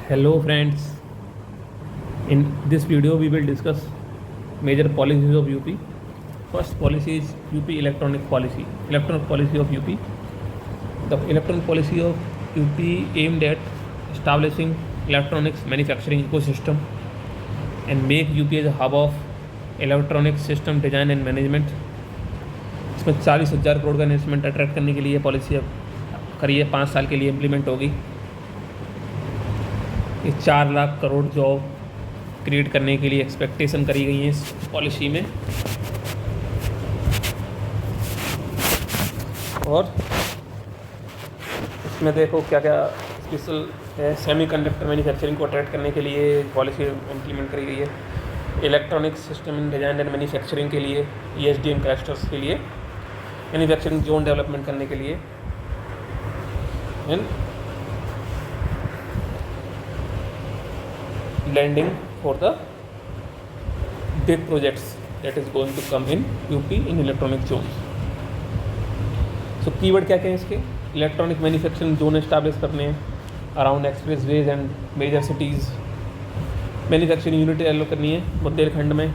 Hello friends, in this video we will discuss major policies of UP. First policy is UP electronic policy. Electronic policy of UP. The electronic policy of UP aimed at establishing electronics manufacturing ecosystem and make UP as a hub of electronic system design and management. इसमें 40,000 करोड़ का investment attract करने के लिए policy अब करी है, 5 साल के लिए इम्प्लीमेंट होगी। ये 4 लाख करोड़ जॉब क्रिएट करने के लिए एक्सपेक्टेशन करी गई है इस पॉलिसी में। और इसमें देखो क्या क्या स्पेशल है। सेमीकंडक्टर मैन्युफैक्चरिंग को अट्रैक्ट करने के लिए पॉलिसी इम्प्लीमेंट करी गई है। Electronic system in design and manufacturing के लिए ESDM क्लस्टर्स के लिए मैन्युफैक्चरिंग जोन डेवलपमेंट करने के लिए and lending for the big projects that is going to come in UP in electronic zones. So keyword क्या क्या है इसके? इलेक्ट्रॉनिक मैन्युफैक्चरिंग जोन एस्टैब्लिश करने हैं around expressways and major cities. Manufacturing unit develop करनी है बुंदेलखंड में।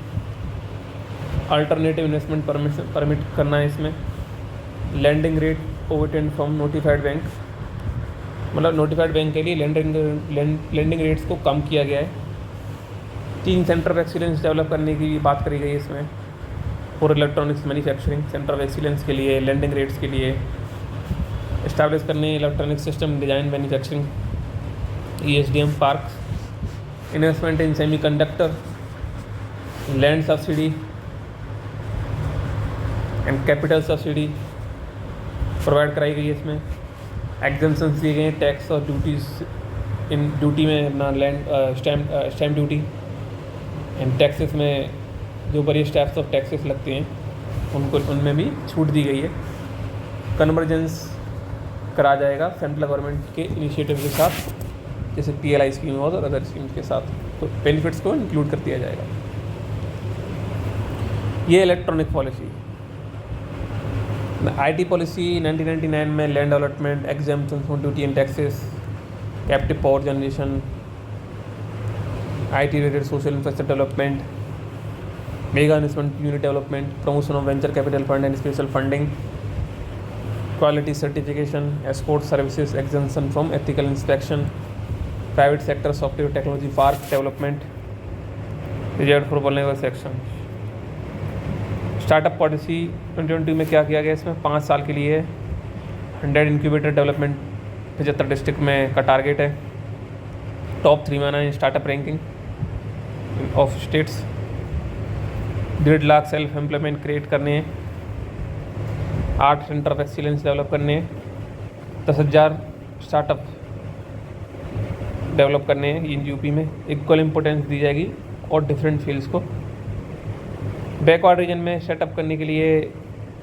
Alternative investment permit करना है इसमें। Lending rate obtained from notified bank, मतलब नोटिफाइड बैंक के लिए लैंडिंग रेट्स को कम किया गया है। 3 सेंटर ऑफ एक्सीलेंस डेवलप करने की बात करी गई है इसमें for electronics manufacturing. Centre of excellence के लिए, लैंडिंग रेट्स के लिए इस्टेब्लिश करने electronic system design manufacturing ESDM parks. Investment in semiconductor, land subsidy and capital subsidy provide कराई गई है इसमें। एग्जम्पशंस दिए गए हैं टैक्स और ड्यूटीज़। इन ड्यूटी में अपना land stamp duty and taxes में जो वेरियस टाइप्स ऑफ टैक्सेस लगते हैं उनको उनमें भी छूट दी गई है। कन्वर्जेंस करा जाएगा सेंट्रल गवर्नमेंट के इनिशिएटिव के साथ, जैसे PLI स्कीम और अदर स्कीम्स के साथ, तो बेनिफिट्स को इंक्लूड कर दिया जाएगा। ये इलेक्ट्रॉनिक पॉलिसी। IT पॉलिसी 1999 में land development, exemption from duty and taxes, captive power generation, IT related social infrastructure development, mega investment unit development, promotion of venture capital fund and special funding, quality certification, export services, exemption from ethical inspection, private sector software technology park development, reserve for vulnerable section. Startup policy 2022 में क्या किया गया? इसमें 5 साल के लिए 100 incubator development 75 district में का टारगेट है। टॉप 3 में आना है startup ranking of states. 1.5 lakh self employment create करने हैं। 8 सेंटर ऑफ एक्सीलेंस डेवलप करने हैं। 10,000 स्टार्टअप डेवलप करने हैं इन UP में। इक्वल इम्पोर्टेंस दी जाएगी और डिफरेंट फील्ड्स को। बैकवर्ड रीजन में सेटअप करने के लिए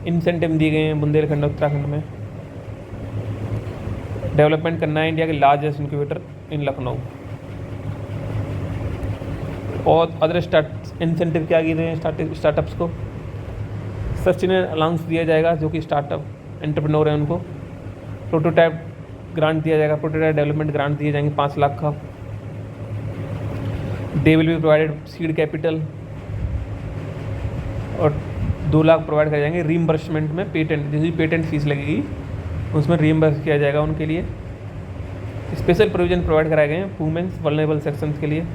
इंसेंटिव दिए गए हैं बुंदेलखंड उत्तराखंड में। डेवलपमेंट करना है इंडिया के लार्जेस्ट इंक्यूबेटर इन लखनऊ। और अदर इंसेंटिव क्या किए हैं स्टार्टअप्स को? सस्टेनेबल अलाउंस दिया जाएगा जो कि स्टार्टअप एंटरप्रेन्योर हैं उनको। प्रोटोटाइप ग्रांट दिया जाएगा, प्रोटोटाइप डेवलपमेंट ग्रांट दिए जाएंगे 5 लाख का। They will be provided seed capital और 2 लाख प्रोवाइड कर जाएंगे रीइंबर्समेंट में। पेटेंट जैसी पेटेंट फीस लगेगी उसमें रीइंबर्स किया जाएगा उनके लिए। स्पेशल प्रोविजन प्रोवाइड कराए गए हैं वुमेन्स वल्नरेबल सेक्शंस के लिए,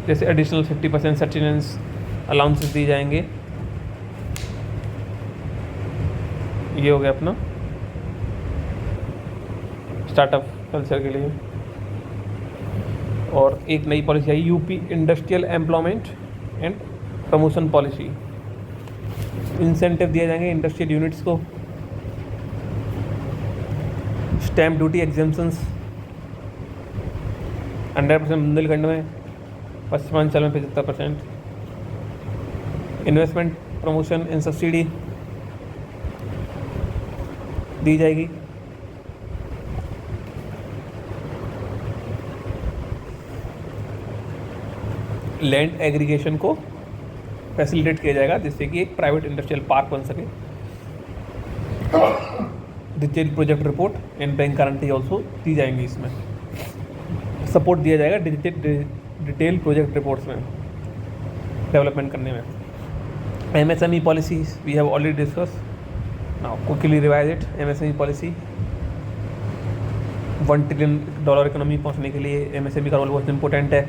जैसे एडिशनल 50% सस्टेनेंस अलाउंसेस दिए जाएंगे। ये हो गया अपना स्टार्टअप कल्चर के लिए। और एक नई policy I UP industrial employment and promotion policy. Incentive दिए जाएंगे इंडस्ट्रियल यूनिट्स को। स्टैम्प ड्यूटी एग्जेम्पशंस 100% बुंदेलखंड में, पश्चिमांचल में 75%। इन्वेस्टमेंट प्रमोशन एंड सब्सिडी दी जाएगी। लैंड एग्रीगेशन को फैसिलिटेट किया जाएगा जिससे कि एक प्राइवेट इंडस्ट्रियल पार्क बन सके। Detail project report and bank guarantee also दी जाएंगी। इसमें सपोर्ट दिया जाएगा डिटेल प्रोजेक्ट रिपोर्ट्स में डेवलपमेंट करने में। MSME policies we have already discuss, now quickly revise it. MSME policy, $1 trillion economy पहुंचने के लिए MSME का रोल बहुत इंपॉर्टेंट है।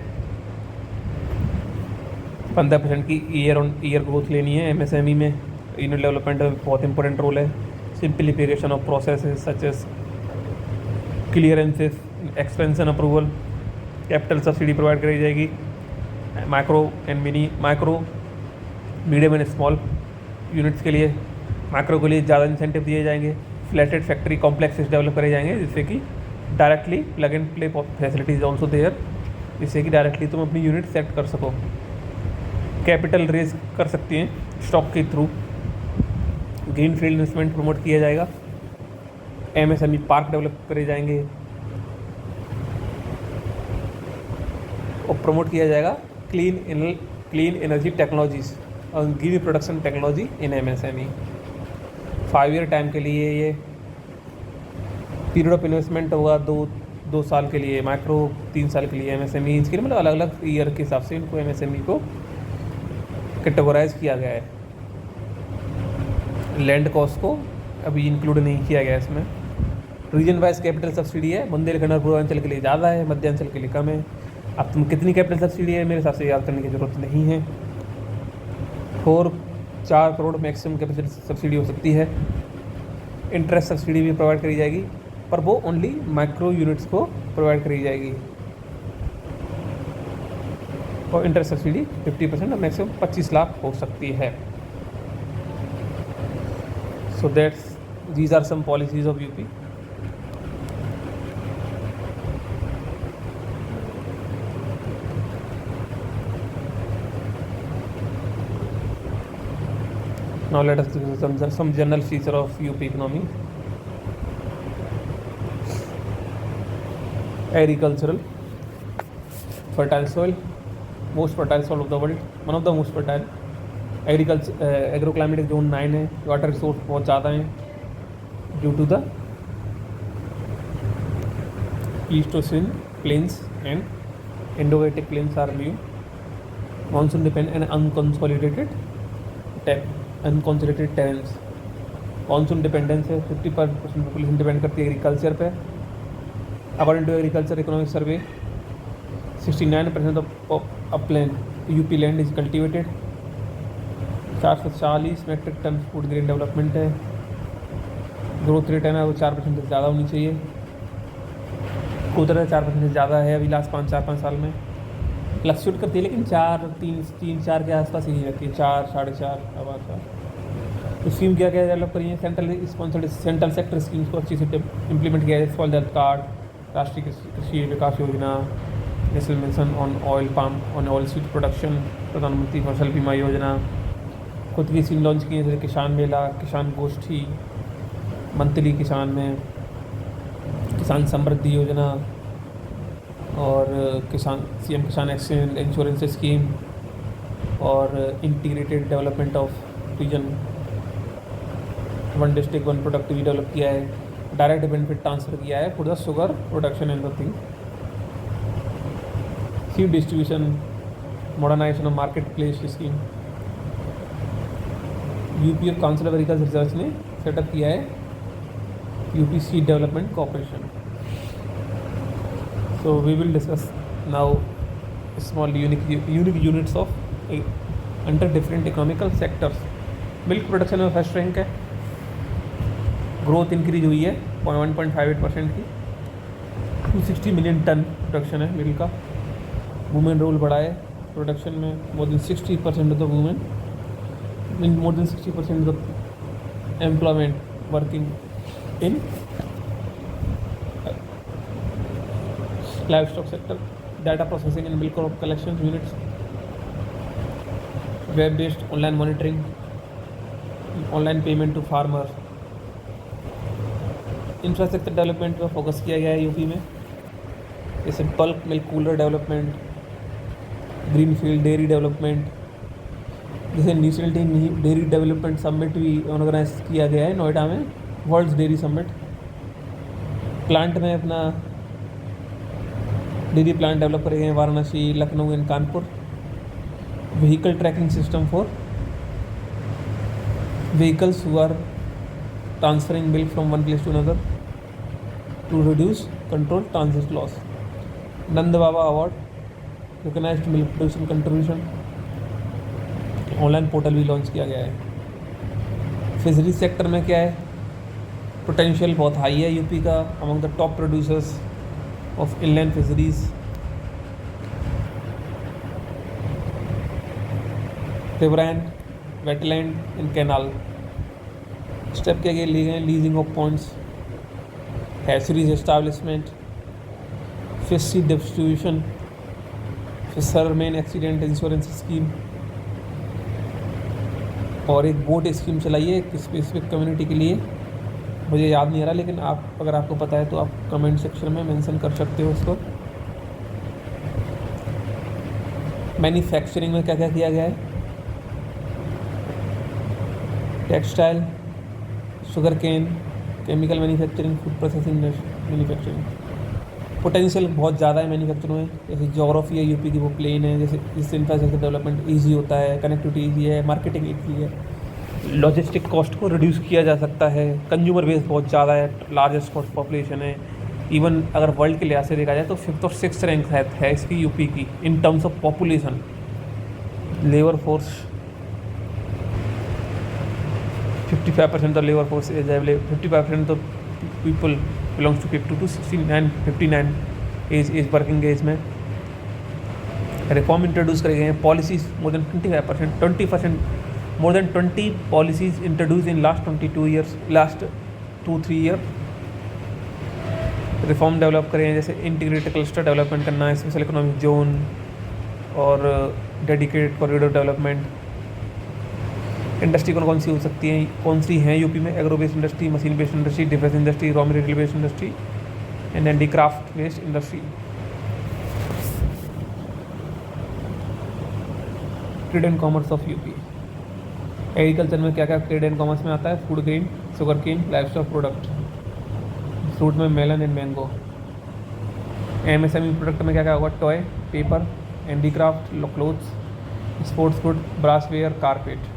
15% की ईयर ऑन ईयर ग्रोथ लेनी है MSME में। यूनिट डेवलपमेंट में बहुत इंपॉर्टेंट रोल है। Simplification of processes such as clearances, expansion approval, capital subsidy provide कराई जाएगी। Micro, medium and small units के लिए, माइक्रो के लिए ज़्यादा इंसेंटिव दिए जाएंगे। फ्लैटेड फैक्ट्री कॉम्प्लेक्सेस डेवलप करे जाएंगे, जिससे कि directly plug and play facilities also there, जिससे कि डायरेक्टली तुम अपनी यूनिट सेट कर सको। कैपिटल रेज कर सकती हैं स्टॉक के through. Green field investment promote किया जाएगा। MSME पार्क डेवलप करे जाएंगे और प्रमोट किया जाएगा क्लीन एनर्जी टेक्नोलॉजीज और green production technology in MSME। 5 year time के लिए ये पीरियड ऑफ इन्वेस्टमेंट होगा, 2 साल के लिए माइक्रो, 3 साल के लिए MSME। इसके लिए मतलब अलग अलग ईयर के हिसाब से इनको MSME को कैटेगराइज किया गया है। लैंड कॉस्ट को अभी इंक्लूड नहीं किया गया इसमें। रीजन वाइज कैपिटल सब्सिडी है, बुंदेलखंड और पूर्वांचल के लिए ज़्यादा है, मध्यांचल के लिए कम है। अब तुम कितनी कैपिटल सब्सिडी है मेरे हिसाब से याद करने की ज़रूरत नहीं है। 4 करोड़ मैक्सिमम कैपिटल सब्सिडी हो सकती है। इंटरेस्ट सब्सिडी भी प्रोवाइड करी जाएगी, पर वो ओनली माइक्रो यूनिट्स को प्रोवाइड करी जाएगी। और इंटरेस्ट सब्सिडी 50% और मैक्सिमम 25 लाख हो सकती है। So these are some policies of UP। Now let us do some general feature of UP economy. Agricultural, fertile soil, most fertile soil of the world, one of the most fertile. Agriculture, agroclimatic zone 9 है, water resource बहुत ज़्यादा हैं due to the Pleistocene plains and एंडोवेटिक plains are new. Monsoon depend and unconsolidated terrains. Monsoon dependence है, 50% population depend करती है agriculture पे। According to agriculture economic survey 69% of upland UP land is cultivated. 440 metric tonne food grain development है। Growth rate है ना वो 4% से ज़्यादा होनी चाहिए। उधर 4% से ज़्यादा है अभी लास्ट 4-5 साल में। फ्लक्चुएट करती है लेकिन 4 के आसपास ही रहती है, 4 साढ़े 4 आवाज 4। स्कीम क्या डेवलप करी है? सेंट्रल सेक्टर स्कीम्स को अच्छी से इम्प्लीमेंट किया है। फॉल हेल्थ कार्ड, राष्ट्रीय कृषि विकास योजना, national mission on oil palm on oil seed production, प्रधानमंत्री फसल बीमा योजना, खुद की स्कीम लॉन्च की है जैसे किसान मेला, किसान गोष्ठी, मंथली किसान में, किसान समृद्धि योजना और CM Kisan accident insurance scheme और integrated development of region, 1 district 1 product भी डेवलप किया है। डायरेक्ट बेनिफिट ट्रांसफर किया है for the sugar production and the thing. Seed distribution, modernisation of market place scheme. UP और काउंसिल ऑफ एग्रीकल्चर रिसर्च ने setup किया है UP seed development corporation. So we will discuss now small unique units of under different economical sectors. Milk production में first rank है। Growth increase हुई है 1.58% की। 260 million ton production है milk का। वुमेन रोल बढ़ा है प्रोडक्शन में। More than 60% of the women, more than 60% of the employment working in livestock sector, data processing and milk crop collection units, web based online monitoring, online payment to farmers। Infrastructure development पर focus किया गया है UP में, जैसे bulk milk cooler development, green field dairy development, जैसे national dairy development summit भी organise किया गया है नोएडा में वर्ल्ड्स डेयरी समिट। प्लांट में अपना डेयरी प्लांट डेवलप करे गए हैं Varanasi, Lucknow and Kanpur. Vehicle tracking system for vehicles who are transferring milk from one place to another to reduce control transit loss। Nand Baba award, recognised milk production contribution. Online portal भी launch किया गया है। Fisheries sector में क्या है, पोटेंशियल बहुत high है UP का, among the top producers of inland fisheries. Riverland, wetland and canal. Step के लिए लिए गए leasing of points, hatcheries establishment, fish seed distribution, fisherman accident insurance scheme, और एक बोट स्कीम चलाई है एक स्पेसिफिक कम्युनिटी के लिए, मुझे याद नहीं आ रहा, लेकिन आप अगर आपको पता है तो आप कमेंट सेक्शन में मेंशन कर सकते हो उसको। मैन्युफैक्चरिंग में क्या क्या किया गया है, textile, sugar cane, chemical manufacturing, food processing manufacturing. Potential बहुत ज़्यादा है मैन्युफैक्चरिंग में। जैसे जोग्राफी है यूपी की वो प्लेन है, जैसे इससे इंफ्रास्ट्रक्चर डेवलपमेंट ईजी होता है, कनेक्टिविटी ईजी है, मार्केटिंग ईजी है, लॉजिस्टिक कॉस्ट को रिड्यूस किया जा सकता है, कंज्यूमर बेस बहुत ज़्यादा है, लार्जेस्ट कॉस्ट पॉपुलेशन है। इवन अगर वर्ल्ड के लिहाज से देखा जाए तो 5th और 6th रैंक है इसकी यूपी की in terms of population. Labour force 55% of labor force is available, 55% of people belongs to 52 to 69 59 as working as में। रिफॉर्म इंट्रोड्यूस करे गए हैं, policies more than 25%, 20% more than 20 policies introduce in last 22 years, last 2-3 year. Reform develop करे हैं, जैसे integrated cluster development करना है, special economic zone और डेडिकेटेड कॉरिडोर डेवलपमेंट। इंडस्ट्री कौन सी हो सकती है, कौन सी हैं यूपी में, agro based industry, machine based industry, defence industry, raw material based industry and handicraft based industry. Trade and commerce of UP. Agriculture में क्या क्या ट्रेड एंड कॉमर्स में आता है, food grain, sugarcane, livestock product. Fruit में melon and mango. MSME product में क्या क्या होगा, toy, paper, handicraft, clothes, sports good, brassware, carpet.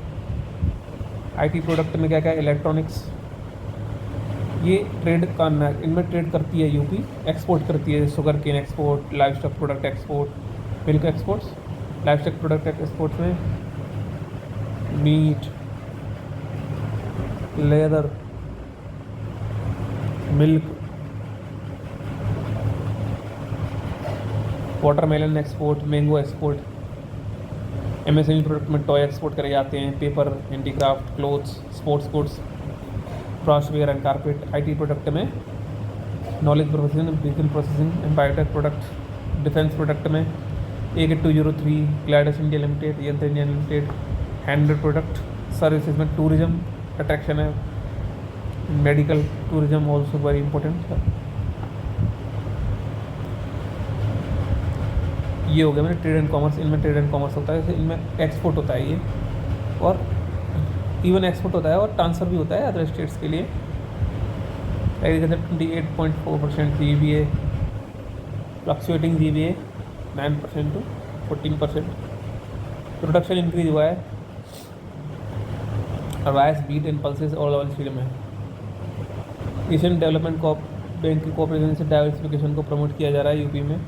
IT product में क्या क्या है, इलेक्ट्रॉनिक्स। ये ट्रेड का इनमें ट्रेड करती है यूपी, एक्सपोर्ट करती है, sugar cane export, live stock product export, milk exports. Live stock product exports में meat, leather, milk, watermelon export, mango export. MSME product में टॉय एक्सपोर्ट करे जाते हैं, paper, handicraft, clothes, sports goods, brassware and carpet. IT product में knowledge processing, vehicle processing and biotech product. Defence product में AK-203, gliders India limited, Yantra India limited. Handmade product services में tourism attraction है, medical tourism also very important. ये हो गया मैंने trade and commerce. इनमें trade and commerce होता है, जैसे इनमें एक्सपोर्ट होता है ये, और इवन एक्सपोर्ट होता है और ट्रांसफ़र भी होता है अदर स्टेट्स के लिए। Agriculture 28.4% GVA, fluctuating GVA 9% to 14%। Production increase हुआ है, राइस, बीट एंड पल्सेस और लेवल फील्ड में। एशियन डेवलपमेंट बैंक की कोऑपरेशन से डाइवर्सिफिकेशन को प्रमोट किया जा रहा है यूपी में।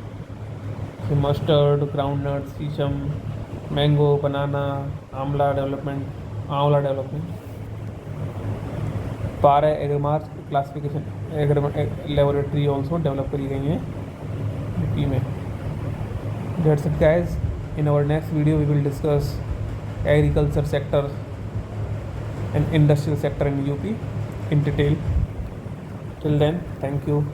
मस्टर्ड, ग्राउंडनट, शीशम, मैंगो, बनाना, आंवला डेवलपमेंट। पारा agrimark classification laboratory also develop करी गई हैं यूपी में। That's it guys, in our next video we will discuss agriculture sector and industrial sector in UP in detail. Till then, thank you.